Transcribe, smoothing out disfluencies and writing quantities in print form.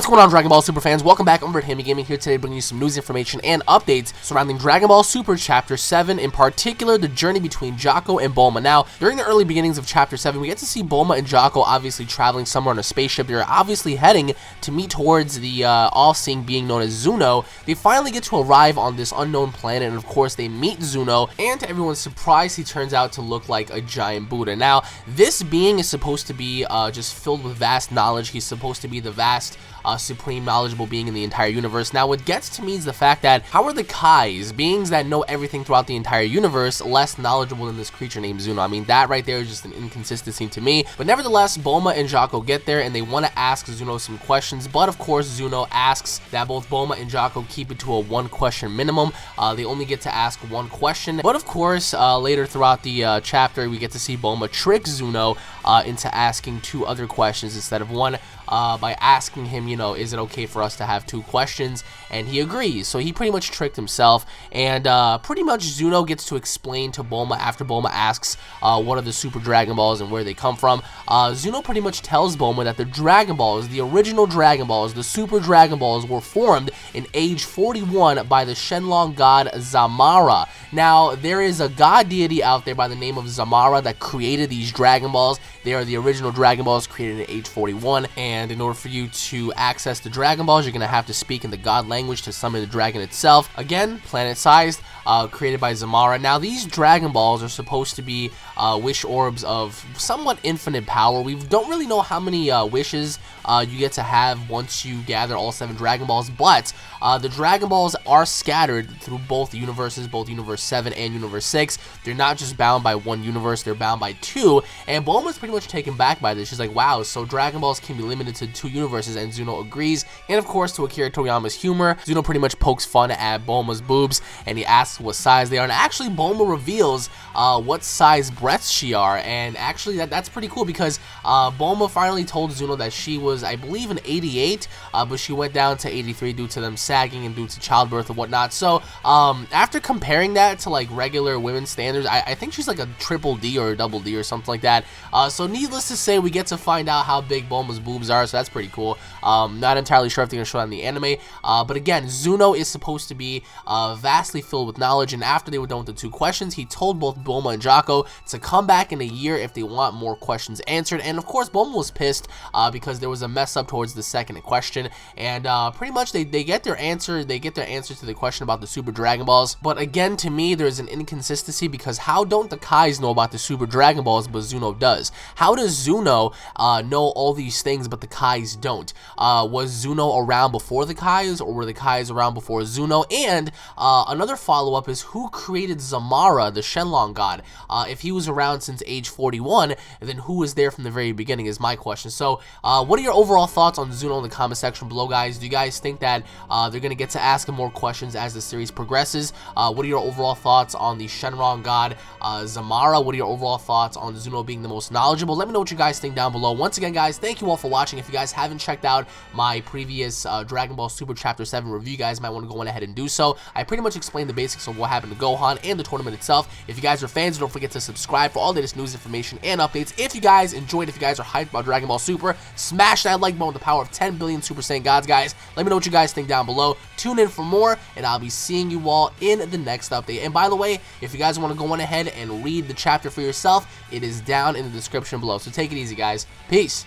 What's going on, Dragon Ball Super fans? Welcome back over at Hammy Gaming here today, bringing you some news, information, and updates surrounding Dragon Ball Super Chapter 7, in particular, the journey between Jaco and Bulma. Now, during the early beginnings of Chapter 7, we get to see Bulma and Jaco obviously traveling somewhere on a spaceship. They're obviously heading to meet towards the all-seeing being known as Zuno. They finally get to arrive on this unknown planet, and of course, they meet Zuno, and to everyone's surprise, he turns out to look like a giant Buddha. Now, this being is supposed to be just filled with vast knowledge. He's supposed to be the vast supreme knowledgeable being in the entire universe. Now, what gets to me is the fact that how are the Kais, beings that know everything throughout the entire universe, less knowledgeable than this creature named Zuno? I mean, that right there is just an inconsistency to me. But nevertheless, Bulma and Jaco get there and they want to ask Zuno some questions, but of course Zuno asks that both Bulma and Jaco keep it to a one question minimum. They only get to ask one question, but of course later throughout the chapter we get to see Bulma trick Zuno into asking two other questions instead of one, by asking him, you know, is it okay for us to have two questions? And he agrees. So he pretty much tricked himself, and pretty much Zuno gets to explain to Bulma after Bulma asks what are the Super Dragon Balls and where they come from. Zuno pretty much tells Bulma that the Dragon Balls, the original Dragon Balls, the Super Dragon Balls, were formed in age 41 by the Shenlong god Zamara. Now, there is a god deity out there by the name of Zamara that created these Dragon Balls. They are the original Dragon Balls created at age 41, and in order for you to access the Dragon Balls, you're going to have to speak in the god language to summon the dragon itself. Again, planet-sized, created by Zamara. Now, these Dragon Balls are supposed to be wish orbs of somewhat infinite power. We don't really know how many wishes you get to have once you gather all 7 Dragon Balls, but the Dragon Balls are scattered through both universes, both Universe 7 and Universe 6. They're not just bound by one universe, they're bound by 2, and Bulma's pretty much taken back by this. She's like, wow, so Dragon Balls can be limited to 2 universes, and Zuno agrees. And of course, to Akira Toriyama's humor, Zuno pretty much pokes fun at Bulma's boobs, and he asks what size they are, and actually Bulma reveals what size breasts she are, and actually that's pretty cool, because Bulma finally told Zuno that she was, I believe, an 88, but she went down to 83 due to them sagging and due to childbirth and whatnot. So after comparing that to like regular women's standards, I think she's like a triple D or a double D or something like that. So needless to say, we get to find out how big Bulma's boobs are, so that's pretty cool. Not entirely sure if they're going to show that in the anime, but again, Zuno is supposed to be vastly filled with knowledge, and after they were done with the 2 questions, he told both Bulma and Jaco to come back in a year if they want more questions answered. And of course, Bulma was pissed because there was a mess up towards the second question, and pretty much they get their answer. They get their answer to the question about the Super Dragon Balls. But again, to me, there's an inconsistency, because how don't the Kais know about the Super Dragon Balls, but Zuno does? How does Zuno know all these things, but the Kais don't? Was Zuno around before the Kais, or were the Kais around before Zuno? And another follow-up is, who created Zamara, the Shenlong god? If he was around since age 41, then who was there from the very beginning is my question. So what are your overall thoughts on Zuno in the comment section below, guys? Do you guys think that they're going to get to ask him more questions as the series progresses? What are your overall thoughts on the Shenlong god Zamara? What are your overall thoughts on Zuno being the most knowledgeable? Let me know what you guys think down below. Once again, guys, thank you all for watching. If you guys haven't checked out my previous Dragon Ball Super Chapter 7 review, you guys might want to go on ahead and do so. I pretty much explained the basics of what happened to Gohan and the tournament itself. If you guys are fans, don't forget to subscribe for all the latest news, information, and updates. If you guys enjoyed, if you guys are hyped about Dragon Ball Super, smash that like button with the power of 10 billion Super Saiyan gods, guys. Let me know what you guys think down below. Tune in for more, and I'll be seeing you all in the next update. And by the way, if you guys want to go on ahead and read the chapter for yourself, it is down in the description below. So take it easy, guys. Peace.